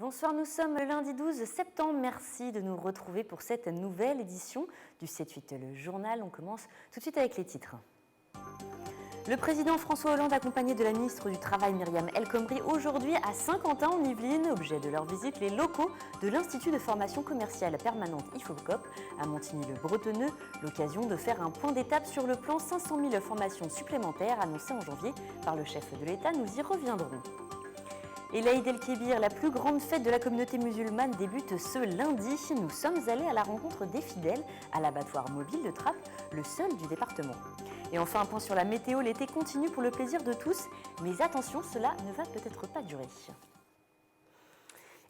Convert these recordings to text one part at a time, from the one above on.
Bonsoir, nous sommes le lundi 12 septembre. Merci de nous retrouver pour cette nouvelle édition du 7-8, le journal. On commence tout de suite avec les titres. Le président François Hollande, accompagné de la ministre du Travail Myriam El Khomri, aujourd'hui à Saint-Quentin en Yvelines. Objet de leur visite, les locaux de l'Institut de formation commerciale permanente IFOCOP à Montigny-le-Bretonneux. L'occasion de faire un point d'étape sur le plan 500 000 formations supplémentaires annoncées en janvier par le chef de l'État. Nous y reviendrons. Et l'Aïd el-Kébir, la plus grande fête de la communauté musulmane, débute ce lundi. Nous sommes allés à la rencontre des fidèles à l'abattoir mobile de Trappes, le seul du département. Et enfin, un point sur la météo. L'été continue pour le plaisir de tous, mais attention, cela ne va peut-être pas durer.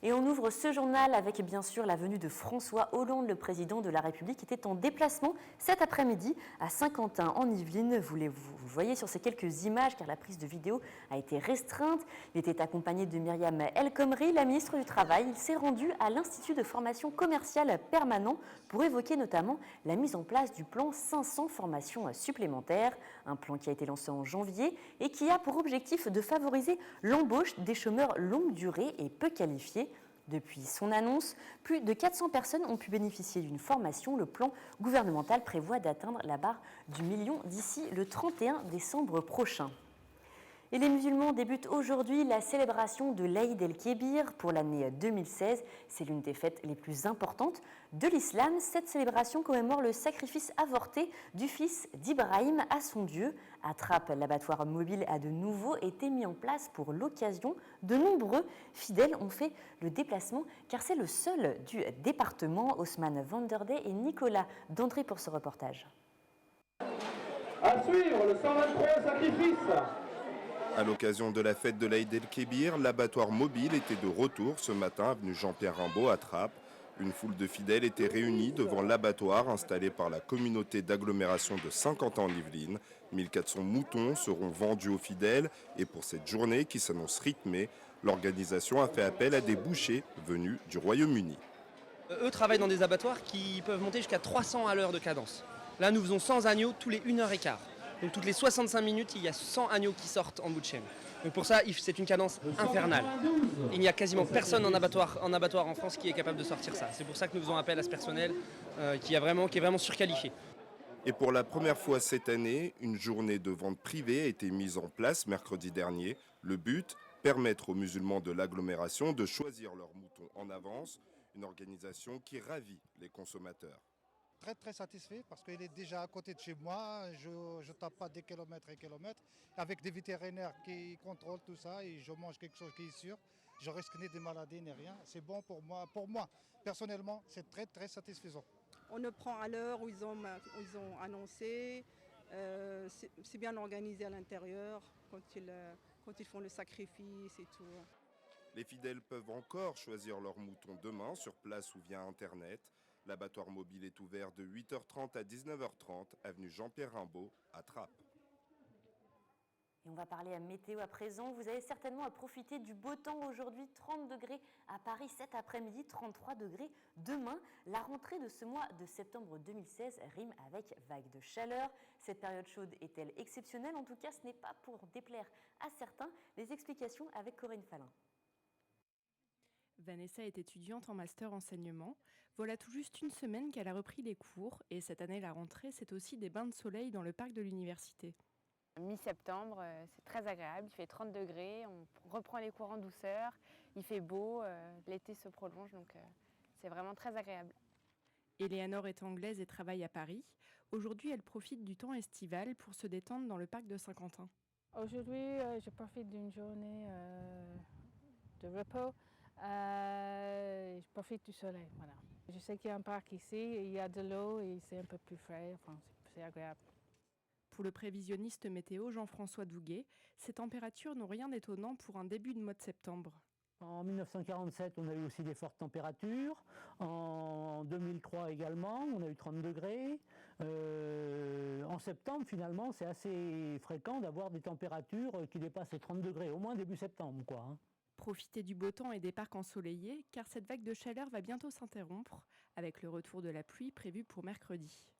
Et on ouvre ce journal avec bien sûr la venue de François Hollande, le président de la République, qui était en déplacement cet après-midi à Saint-Quentin en Yvelines. Vous voyez sur ces quelques images car la prise de vidéo a été restreinte. Il était accompagné de Myriam El Khomri, la ministre du Travail. Il s'est rendu à l'Institut de formation commerciale permanent pour évoquer notamment la mise en place du plan 500 formations supplémentaires, un plan qui a été lancé en janvier et qui a pour objectif de favoriser l'embauche des chômeurs longue durée et peu qualifiés. Depuis son annonce, plus de 400 personnes ont pu bénéficier d'une formation. Le plan gouvernemental prévoit d'atteindre la barre du million d'ici le 31 décembre prochain. Et les musulmans débutent aujourd'hui la célébration de l'Aïd el-Kébir pour l'année 2016. C'est l'une des fêtes les plus importantes de l'islam. Cette célébration commémore le sacrifice avorté du fils d'Ibrahim à son Dieu. À Trappes, l'abattoir mobile a de nouveau été mis en place pour l'occasion. De nombreux fidèles ont fait le déplacement car c'est le seul du département. Osman Vanderde et Nicolas Dandré pour ce reportage. À suivre le 123 sacrifice. À l'occasion de la fête de l'Aïd el-Kébir, l'abattoir mobile était de retour ce matin avenue Jean-Pierre Rimbaud à Trappes. Une foule de fidèles était réunie devant l'abattoir installé par la communauté d'agglomération de Saint-Quentin en Yvelines. 1400 moutons seront vendus aux fidèles et pour cette journée qui s'annonce rythmée, l'organisation a fait appel à des bouchers venus du Royaume-Uni. Eux travaillent dans des abattoirs qui peuvent monter jusqu'à 300 à l'heure de cadence. Là, nous faisons 100 agneaux tous les 1h15. Donc toutes les 65 minutes, il y a 100 agneaux qui sortent en bout de chaîne. Donc pour ça, c'est une cadence infernale. Il n'y a quasiment personne en abattoir en France qui est capable de sortir ça. C'est pour ça que nous faisons appel à ce personnel qui est vraiment surqualifié. Et pour la première fois cette année, une journée de vente privée a été mise en place mercredi dernier. Le but, permettre aux musulmans de l'agglomération de choisir leurs moutons en avance, une organisation qui ravit les consommateurs. Très satisfait parce qu'il est déjà à côté de chez moi, je ne tape pas des kilomètres et kilomètres, avec des vétérinaires qui contrôlent tout ça et je mange quelque chose qui est sûr, je risque ni des maladies ni rien, c'est bon pour moi, personnellement c'est très satisfaisant. On ne prend à l'heure où ils ont annoncé, c'est bien organisé à l'intérieur quand ils font le sacrifice et tout. Les fidèles peuvent encore choisir leurs moutons demain sur place ou via Internet. L'abattoir mobile est ouvert de 8h30 à 19h30, avenue Jean-Pierre Rimbaud, à Trappes. Et on va parler à météo à présent. Vous avez certainement à profiter du beau temps aujourd'hui. 30 degrés à Paris cet après-midi, 33 degrés demain. La rentrée de ce mois de septembre 2016 rime avec vague de chaleur. Cette période chaude est-elle exceptionnelle? En tout cas, ce n'est pas pour déplaire à certains. Les explications avec Corinne Fallin. Vanessa est étudiante en master enseignement. Voilà tout juste une semaine qu'elle a repris les cours et cette année, la rentrée, c'est aussi des bains de soleil dans le parc de l'université. Mi-septembre, c'est très agréable, il fait 30 degrés, on reprend les cours en douceur, il fait beau, l'été se prolonge, donc c'est vraiment très agréable. Eleanor est anglaise et travaille à Paris. Aujourd'hui, elle profite du temps estival pour se détendre dans le parc de Saint-Quentin. Aujourd'hui, je profite d'une journée de repos. Je profite du soleil, voilà. Je sais qu'il y a un parc ici, il y a de l'eau et c'est un peu plus frais, enfin, c'est agréable. Pour le prévisionniste météo Jean-François Douguet, ces températures n'ont rien d'étonnant pour un début de mois de septembre. En 1947, on a eu aussi des fortes températures. En 2003 également, on a eu 30 degrés. En septembre, finalement, c'est assez fréquent d'avoir des températures qui dépassent les 30 degrés, au moins début septembre, quoi. Profitez du beau temps et des parcs ensoleillés, car cette vague de chaleur va bientôt s'interrompre, avec le retour de la pluie prévu pour mercredi.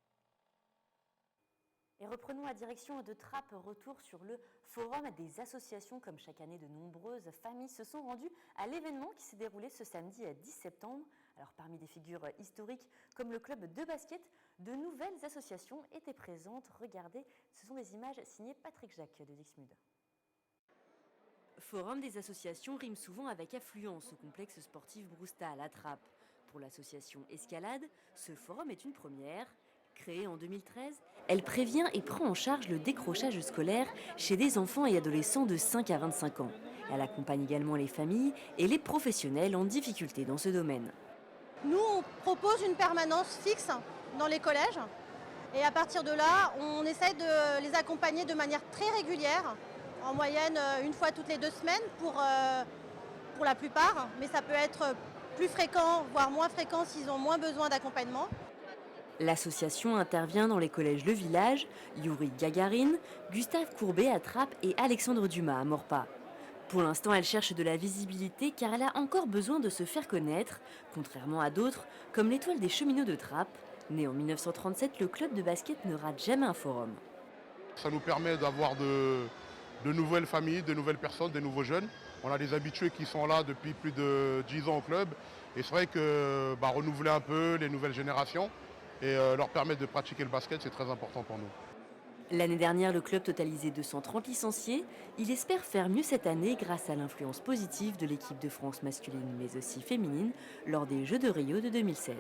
Et reprenons la direction de Trappes, retour sur le forum des associations. Comme chaque année, de nombreuses familles se sont rendues à l'événement qui s'est déroulé ce samedi 10 septembre. Alors parmi des figures historiques comme le club de basket, de nouvelles associations étaient présentes. Regardez, ce sont des images signées Patrick Jacques de Dixmude. Forum des associations rime souvent avec affluence au complexe sportif Broustal à Trappes. Pour l'association Escalade, ce forum est une première. Créée en 2013, elle prévient et prend en charge le décrochage scolaire chez des enfants et adolescents de 5 à 25 ans. Elle accompagne également les familles et les professionnels en difficulté dans ce domaine. Nous, on propose une permanence fixe dans les collèges et à partir de là, on essaie de les accompagner de manière très régulière, en moyenne une fois toutes les 2 semaines pour la plupart, mais ça peut être plus fréquent, voire moins fréquent s'ils ont moins besoin d'accompagnement. L'association intervient dans les collèges Le Village, Youri Gagarine, Gustave Courbet à Trappes et Alexandre Dumas à Maurepas. Pour l'instant, elle cherche de la visibilité car elle a encore besoin de se faire connaître, contrairement à d'autres, comme l'Étoile des cheminots de Trappes. Né en 1937, le club de basket ne rate jamais un forum. Ça nous permet d'avoir de nouvelles familles, de nouvelles personnes, de nouveaux jeunes. On a des habitués qui sont là depuis plus de 10 ans au club. Et c'est vrai que renouveler un peu les nouvelles générations et leur permettre de pratiquer le basket, c'est très important pour nous. L'année dernière, le club totalisait 230 licenciés. Il espère faire mieux cette année grâce à l'influence positive de l'équipe de France masculine, mais aussi féminine, lors des Jeux de Rio de 2016.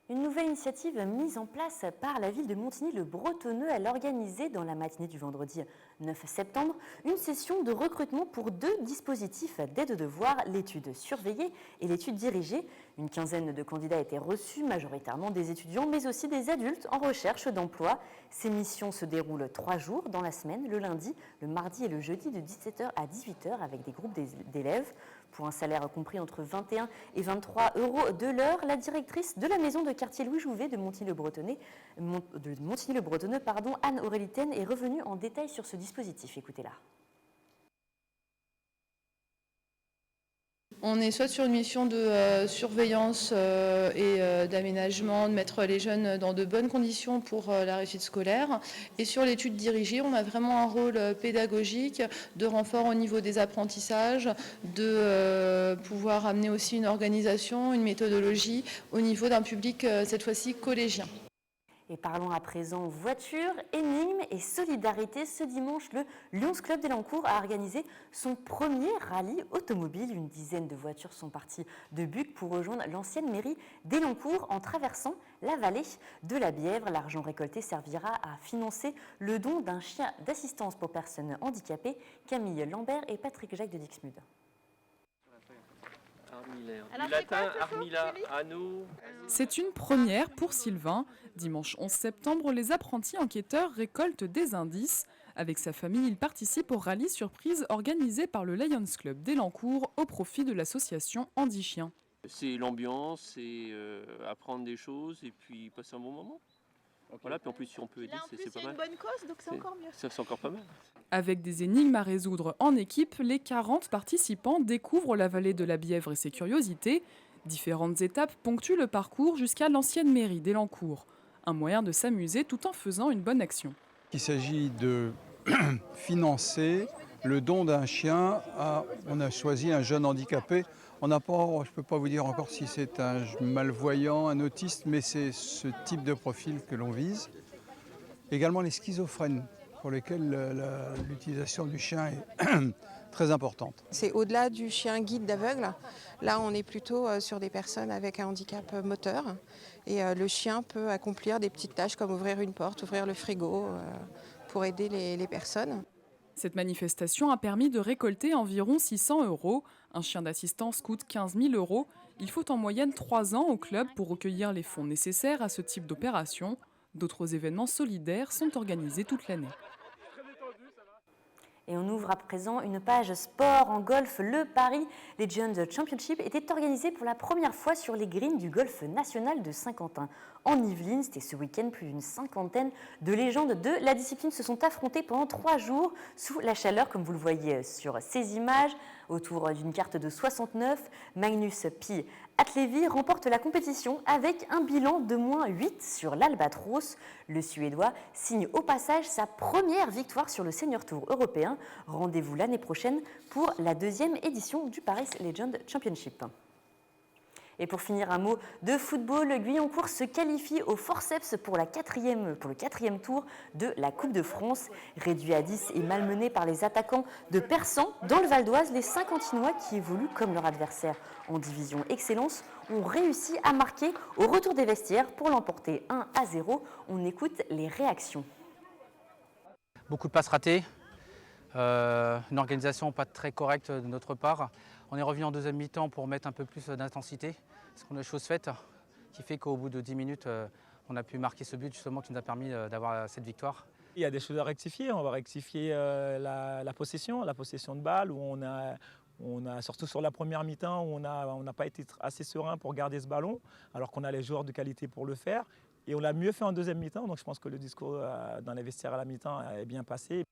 Une nouvelle initiative mise en place par la ville de Montigny-le-Bretonneux. Elle a organisé dans la matinée du vendredi 9 septembre une session de recrutement pour 2 dispositifs d'aide aux devoirs, l'étude surveillée et l'étude dirigée. Une quinzaine de candidats étaient reçus, majoritairement des étudiants, mais aussi des adultes en recherche d'emploi. Ces missions se déroulent 3 jours dans la semaine, le lundi, le mardi et le jeudi de 17h à 18h avec des groupes d'élèves. Pour un salaire compris entre 21 et 23 euros de l'heure, la directrice de la maison de quartier Louis Jouvet de Montigny-le-Bretonneux, Anne-Aurélie Taine, est revenue en détail sur ce dispositif. Écoutez-la. On est soit sur une mission de surveillance et d'aménagement, de mettre les jeunes dans de bonnes conditions pour la réussite scolaire. Et sur l'étude dirigée, on a vraiment un rôle pédagogique, de renfort au niveau des apprentissages, de pouvoir amener aussi une organisation, une méthodologie au niveau d'un public, cette fois-ci collégien. Et parlons à présent voiture, énigmes et solidarité. Ce dimanche, le Lions Club d'Elancourt a organisé son premier rallye automobile. Une dizaine de voitures sont parties de Buc pour rejoindre l'ancienne mairie d'Elancourt en traversant la vallée de la Bièvre. L'argent récolté servira à financer le don d'un chien d'assistance pour personnes handicapées. Camille Lambert et Patrick Jacques de Dixmude. Du latin, Armila, anneau. C'est une première pour Sylvain. Dimanche 11 septembre, les apprentis enquêteurs récoltent des indices. Avec sa famille, il participe au rallye surprise organisé par le Lions Club d'Elancourt au profit de l'association Andy Chien. C'est l'ambiance, c'est apprendre des choses et puis passer un bon moment. Okay. Voilà, puis en plus si on peut aider, c'est pas mal. Là en plus il y a une bonne cause, donc c'est encore mieux. C'est encore pas mal. Avec des énigmes à résoudre en équipe, les 40 participants découvrent la vallée de la Bièvre et ses curiosités. Différentes étapes ponctuent le parcours jusqu'à l'ancienne mairie d'Elancourt. Un moyen de s'amuser tout en faisant une bonne action. Il s'agit de financer le don d'un chien à, on a choisi un jeune handicapé. On n'a pas, je ne peux pas vous dire encore si c'est un malvoyant, un autiste, mais c'est ce type de profil que l'on vise. Également les schizophrènes, pour lesquels l'utilisation du chien est très importante. C'est au-delà du chien guide d'aveugle. Là, on est plutôt sur des personnes avec un handicap moteur. Et le chien peut accomplir des petites tâches comme ouvrir une porte, ouvrir le frigo, pour aider les personnes. Cette manifestation a permis de récolter environ 600 €. Un chien d'assistance coûte 15 000 €. Il faut en moyenne 3 ans au club pour recueillir les fonds nécessaires à ce type d'opération. D'autres événements solidaires sont organisés toute l'année. Et on ouvre à présent une page sport en golf. Le Paris Legends Championship était organisé pour la première fois sur les greens du golf national de Saint-Quentin. En Yvelines, c'était ce week-end, plus d'une cinquantaine de légendes de la discipline se sont affrontées pendant 3 jours sous la chaleur, comme vous le voyez sur ces images, autour d'une carte de 69. Magnus Pi Atlevi remporte la compétition avec un bilan de -8 sur l'Albatros. Le Suédois signe au passage sa première victoire sur le Senior Tour européen. Rendez-vous l'année prochaine pour la 2e édition du Paris Legend Championship. Et pour finir, un mot de football. Guyancourt se qualifie au forceps pour le 4e tour de la Coupe de France. Réduit à 10 et malmené par les attaquants de Persan, dans le Val d'Oise, les Saint-Quentinois, qui évoluent comme leur adversaire en division Excellence, ont réussi à marquer au retour des vestiaires pour l'emporter 1-0. On écoute les réactions. Beaucoup de passes ratées, une organisation pas très correcte de notre part. On est revenu en deuxième mi-temps pour mettre un peu plus d'intensité, parce qu'on a chose faite, qui fait qu'au bout de 10 minutes, on a pu marquer ce but justement qui nous a permis d'avoir cette victoire. Il y a des choses à rectifier. On va rectifier la possession de balle, où on a surtout sur la première mi-temps, où on n'a pas été assez serein pour garder ce ballon, alors qu'on a les joueurs de qualité pour le faire. Et on l'a mieux fait en deuxième mi-temps, donc je pense que le discours dans les vestiaires à la mi-temps est bien passé.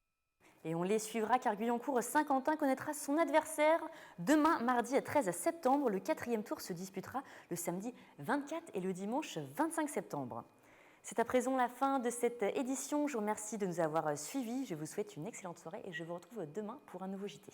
Et on les suivra car Guyancourt-Saint-Quentin connaîtra son adversaire demain, mardi 13 septembre. Le 4e tour se disputera le samedi 24 et le dimanche 25 septembre. C'est à présent la fin de cette édition. Je vous remercie de nous avoir suivis. Je vous souhaite une excellente soirée et je vous retrouve demain pour un nouveau JT.